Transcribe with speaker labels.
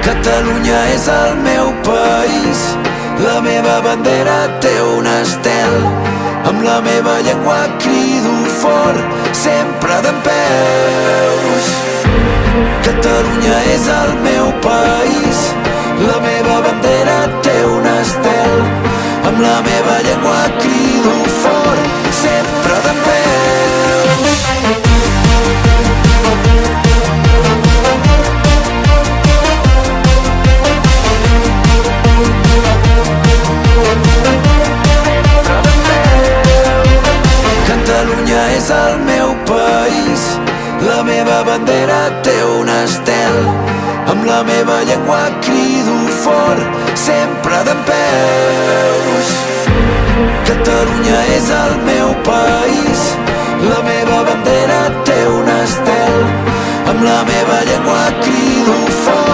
Speaker 1: Catalunya és el meu país, la meva bandera té un estel, amb la meva llengua crido fort, sempre dempeus. Catalunya és el meu país, la meva bandera té un estel, amb la meva llengua crido fort, sempre dempeus. Catalunya és el meu país, la meva bandera té un estel, amb la meva llengua crido fort, sempre dempeus. Catalunya és el meu país, la meva bandera té un estel, amb la meva llengua crido fort.